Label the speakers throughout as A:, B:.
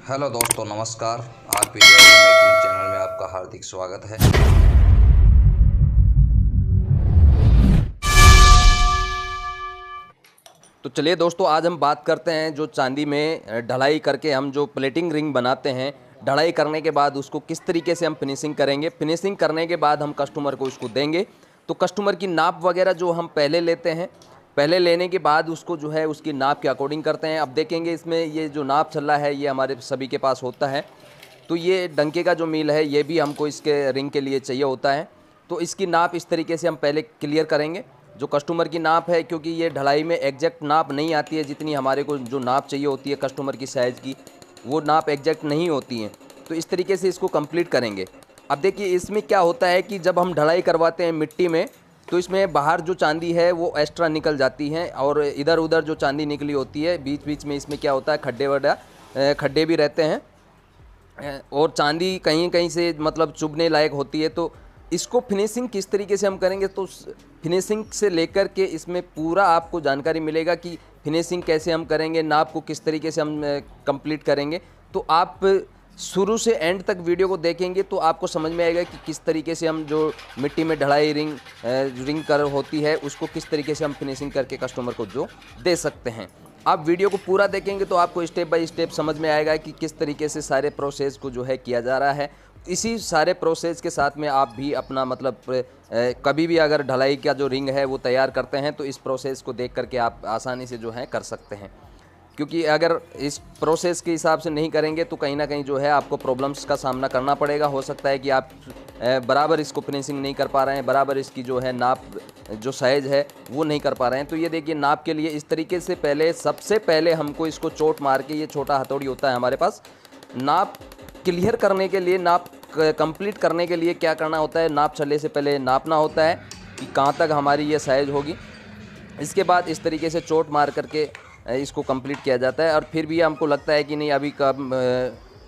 A: Hello दोस्तों, नमस्कार। RP jewellery making channel में आपका हार्दिक स्वागत है।
B: तो चलिए दोस्तों, आज हम बात करते हैं जो चांदी में ढलाई करके हम जो प्लेटिंग रिंग बनाते हैं, ढलाई करने के बाद उसको किस तरीके से हम फिनिशिंग करेंगे। फिनिशिंग करने के बाद हम कस्टमर को उसको देंगे। तो कस्टमर की नाप वगैरह जो हम पहले लेते हैं, पहले लेने के बाद उसको जो है उसकी नाप के अकॉर्डिंग करते हैं। अब देखेंगे इसमें ये जो नाप चल रहा है ये हमारे सभी के पास होता है। तो ये डंके का जो मील है ये भी हमको इसके रिंग के लिए चाहिए होता है। तो इसकी नाप इस तरीके से हम पहले क्लियर करेंगे। जो कस्टमर की नाप है, क्योंकि ये ढलाई में एग्जैक्ट नाप नहीं आती है, जितनी हमारे को जो नाप चाहिए होती है कस्टमर की साइज़ की, वो नाप एग्जैक्ट नहीं होती हैं। तो इस तरीके से इसको कंप्लीट करेंगे। अब देखिए इसमें क्या होता है कि जब हम ढलाई करवाते हैं मिट्टी में, तो इसमें बाहर जो चांदी है वो एक्स्ट्रा निकल जाती है, और इधर उधर जो चांदी निकली होती है बीच बीच में इसमें क्या होता है खड्डे भी रहते हैं, और चांदी कहीं कहीं से मतलब चुभने लायक होती है। तो इसको फिनिशिंग किस तरीके से हम करेंगे, तो फिनिशिंग से लेकर के इसमें पूरा आपको जानकारी मिलेगा कि फिनिशिंग कैसे हम करेंगे, नाप को किस तरीके से हम कंप्लीट करेंगे। तो आप शुरू से एंड तक वीडियो को देखेंगे तो आपको समझ में आएगा कि किस तरीके से हम जो मिट्टी में ढलाई रिंग कर होती है उसको किस तरीके से हम फिनिशिंग करके कस्टमर को जो दे सकते हैं। आप वीडियो को पूरा देखेंगे तो आपको स्टेप बाय स्टेप समझ में आएगा कि किस तरीके से सारे प्रोसेस को जो है किया जा रहा है। इसी सारे प्रोसेस के साथ में आप भी अपना मतलब कभी भी अगर ढलाई का जो रिंग है वो तैयार करते हैं तो इस प्रोसेस को देख करके आप आसानी से जो है कर सकते हैं। क्योंकि अगर इस प्रोसेस के हिसाब से नहीं करेंगे तो कहीं ना कहीं जो है आपको प्रॉब्लम्स का सामना करना पड़ेगा। हो सकता है कि आप बराबर इसको फिनिशिंग नहीं कर पा रहे हैं, बराबर इसकी जो है नाप जो साइज़ है वो नहीं कर पा रहे हैं। तो ये देखिए नाप के लिए इस तरीके से सबसे पहले हमको इसको चोट मार के, ये छोटा हथौड़ी होता है हमारे पास, नाप क्लियर करने के लिए, नाप कंप्लीट करने के लिए क्या करना होता है, नाप छल्ले से पहले नापना होता है कि कहाँ तक हमारी ये साइज़ होगी। इसके बाद इस तरीके से चोट मार करके इसको कंप्लीट किया जाता है। और फिर भी हमको लगता है कि नहीं अभी कब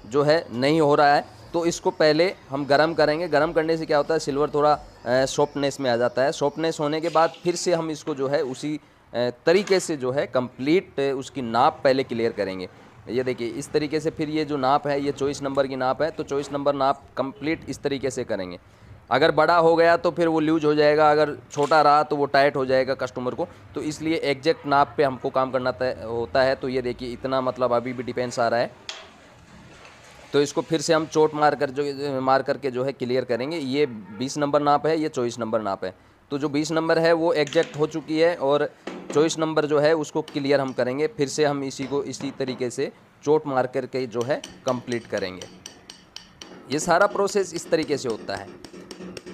B: जो है नहीं हो रहा है, तो इसको पहले हम गरम करेंगे। गरम करने से क्या होता है, सिल्वर थोड़ा सॉफ्टनेस में आ जाता है। सॉफ्टनेस होने के बाद फिर से हम इसको जो है उसी तरीके से जो है कंप्लीट उसकी नाप पहले क्लियर करेंगे। ये देखिए इस तरीके से फिर ये जो नाप है ये 24 नंबर की नाप है, तो 24 नंबर नाप कंप्लीट इस तरीके से करेंगे। अगर बड़ा हो गया तो फिर वो लूज हो जाएगा, अगर छोटा रहा तो वो टाइट हो जाएगा कस्टमर को। तो इसलिए एग्जैक्ट नाप पे हमको काम करना होता है। तो ये देखिए इतना मतलब अभी भी डिफेंस आ रहा है, तो इसको फिर से हम चोट मार करके जो है क्लियर करेंगे। ये 20 नंबर नाप है, ये 24 नंबर नाप है। तो जो 20 नंबर है वो एग्जैक्ट हो चुकी है, और 24 नंबर जो है उसको क्लियर हम करेंगे। फिर से हम इसी तरीके से चोट मार करके जो है कंप्लीट करेंगे। ये सारा प्रोसेस इस तरीके से होता है।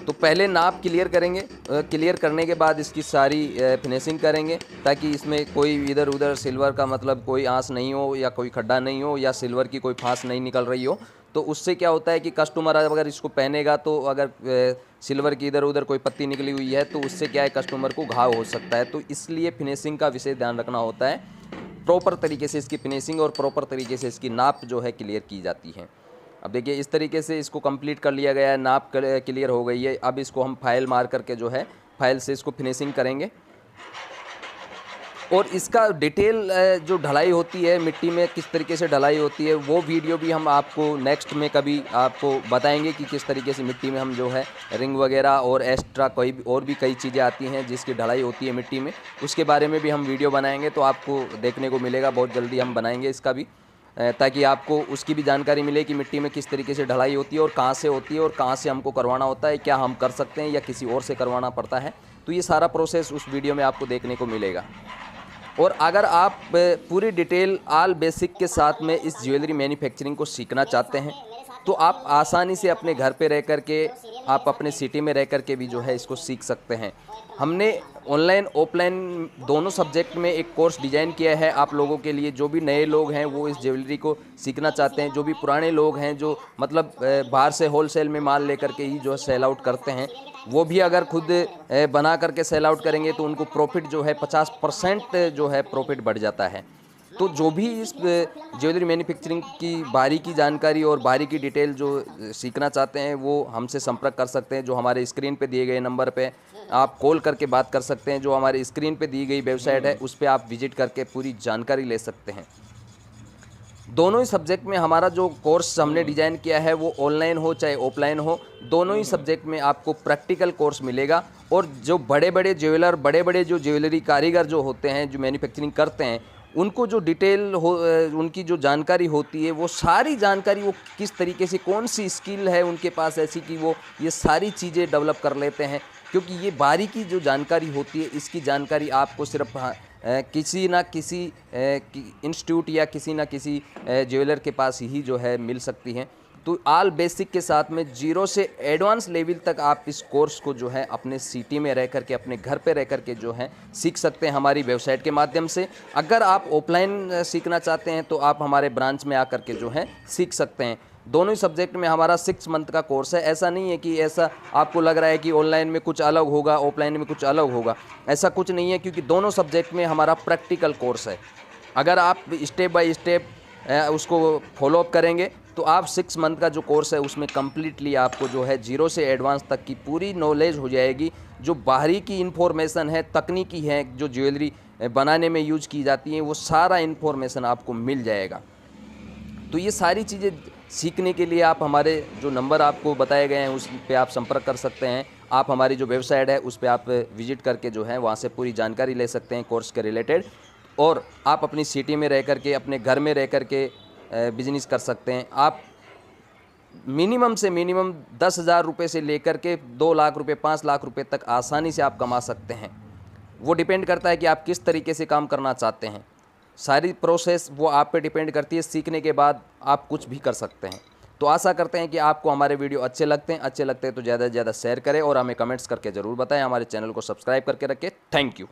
B: तो पहले नाप क्लियर करेंगे, क्लियर करने के बाद इसकी सारी फिनिशिंग करेंगे, ताकि इसमें कोई इधर उधर सिल्वर का मतलब कोई आंच नहीं हो, या कोई खड्डा नहीं हो, या सिल्वर की कोई फांस नहीं निकल रही हो। तो उससे क्या होता है कि कस्टमर अगर इसको पहनेगा तो अगर सिल्वर की इधर उधर कोई पत्ती निकली हुई है तो उससे क्या है कस्टमर को घाव हो सकता है। तो इसलिए फिनिशिंग का विशेष ध्यान रखना होता है। प्रॉपर तरीके से इसकी फिनिशिंग और प्रॉपर तरीके से इसकी नाप जो है क्लियर की जाती है। अब देखिए इस तरीके से इसको कंप्लीट कर लिया गया है, नाप क्लियर हो गई है। अब इसको हम फाइल मार करके जो है फाइल से इसको फिनिशिंग करेंगे। और इसका डिटेल जो ढलाई होती है मिट्टी में, किस तरीके से ढलाई होती है, वो वीडियो भी हम आपको नेक्स्ट में कभी आपको बताएंगे कि किस तरीके से मिट्टी में हम जो है रिंग वगैरह और एक्स्ट्रा कोई और भी कई चीज़ें आती हैं जिसकी ढलाई होती है मिट्टी में, उसके बारे में भी हम वीडियो बनाएंगे। तो आपको देखने को मिलेगा, बहुत जल्दी हम बनाएंगे इसका भी, ताकि आपको उसकी भी जानकारी मिले कि मिट्टी में किस तरीके से ढलाई होती है और कहाँ से होती है और कहाँ से हमको करवाना होता है, क्या हम कर सकते हैं या किसी और से करवाना पड़ता है। तो ये सारा प्रोसेस उस वीडियो में आपको देखने को मिलेगा। और अगर आप पूरी डिटेल ऑल बेसिक के साथ में इस ज्वेलरी मैन्युफैक्चरिंग को सीखना चाहते हैं तो आप आसानी से अपने घर पे रह कर के, आप अपने सिटी में रह कर के भी जो है इसको सीख सकते हैं। हमने ऑनलाइन ऑफलाइन दोनों सब्जेक्ट में एक कोर्स डिज़ाइन किया है आप लोगों के लिए। जो भी नए लोग हैं वो इस ज्वेलरी को सीखना चाहते हैं, जो भी पुराने लोग हैं जो मतलब बाहर से होलसेल में माल लेकर के ही जो सेल आउट करते हैं, वो भी अगर खुद बना करके सेल आउट करेंगे तो उनको प्रॉफिट जो है 50% जो है प्रॉफिट बढ़ जाता है। तो जो भी इस ज्वेलरी मैन्युफैक्चरिंग की बारीकी जानकारी और बारीकी डिटेल जो सीखना चाहते हैं वो हमसे संपर्क कर सकते हैं। जो हमारे स्क्रीन पे दिए गए नंबर पे आप कॉल करके बात कर सकते हैं। जो हमारे स्क्रीन पे दी गई वेबसाइट है उस पर आप विजिट करके पूरी जानकारी ले सकते हैं। दोनों ही सब्जेक्ट में हमारा जो कोर्स हमने डिज़ाइन किया है वो ऑनलाइन हो चाहे ऑफलाइन हो, दोनों ही सब्जेक्ट में आपको प्रैक्टिकल कोर्स मिलेगा। और जो बड़े बड़े ज्वेलर, बड़े बड़े जो ज्वेलरी कारीगर जो होते हैं, जो मैन्युफैक्चरिंग करते हैं, उनको जो डिटेल हो, उनकी जो जानकारी होती है, वो सारी जानकारी वो किस तरीके से, कौन सी स्किल है उनके पास ऐसी कि वो ये सारी चीज़ें डेवलप कर लेते हैं। क्योंकि ये बारीकी जो जानकारी होती है, इसकी जानकारी आपको सिर्फ किसी ना किसी इंस्टीट्यूट या किसी ना किसी ज्वेलर के पास ही जो है मिल सकती है। तो ऑल बेसिक के साथ में 0 से एडवांस लेवल तक आप इस कोर्स को जो है अपने सिटी में रह कर के, अपने घर पे रह कर के जो है सीख सकते हैं हमारी वेबसाइट के माध्यम से। अगर आप ऑफलाइन सीखना चाहते हैं तो आप हमारे ब्रांच में आकर के जो है सीख सकते हैं। दोनों ही सब्जेक्ट में हमारा 6 मंथ का कोर्स है। ऐसा नहीं है कि ऐसा आपको लग रहा है कि ऑनलाइन में कुछ अलग होगा, ऑफलाइन में कुछ अलग होगा, ऐसा कुछ नहीं है, क्योंकि दोनों सब्जेक्ट में हमारा प्रैक्टिकल कोर्स है। अगर आप स्टेप बाय स्टेप उसको फॉलोअप करेंगे तो आप 6 मंथ का जो कोर्स है उसमें कम्प्लीटली आपको जो है 0 से एडवांस तक की पूरी नॉलेज हो जाएगी। जो बाहरी की इन्फॉर्मेशन है, तकनीकी है, जो ज्वेलरी बनाने में यूज की जाती हैं, वो सारा इन्फॉर्मेशन आपको मिल जाएगा। तो ये सारी चीज़ें सीखने के लिए आप हमारे जो नंबर आपको बताए गए हैं उस पे आप संपर्क कर सकते हैं। आप हमारी जो वेबसाइट है उस पे आप विजिट करके जो है वहाँ से पूरी जानकारी ले सकते हैं कोर्स के रिलेटेड। और आप अपनी सिटी में रह कर के, अपने घर में रह कर के बिजनेस कर सकते हैं। आप मिनिमम से मिनिमम 10,000 रुपये से लेकर के 2 लाख रुपये, 5 लाख रुपये तक आसानी से आप कमा सकते हैं। वो डिपेंड करता है कि आप किस तरीके से काम करना चाहते हैं। सारी प्रोसेस वो आप पे डिपेंड करती है। सीखने के बाद आप कुछ भी कर सकते हैं। तो आशा करते हैं कि आपको हमारे वीडियो अच्छे लगते हैं तो ज़्यादा से ज़्यादा शेयर करें और हमें कमेंट्स करके ज़रूर बताएं। हमारे चैनल को सब्सक्राइब करके रखें। Thank you.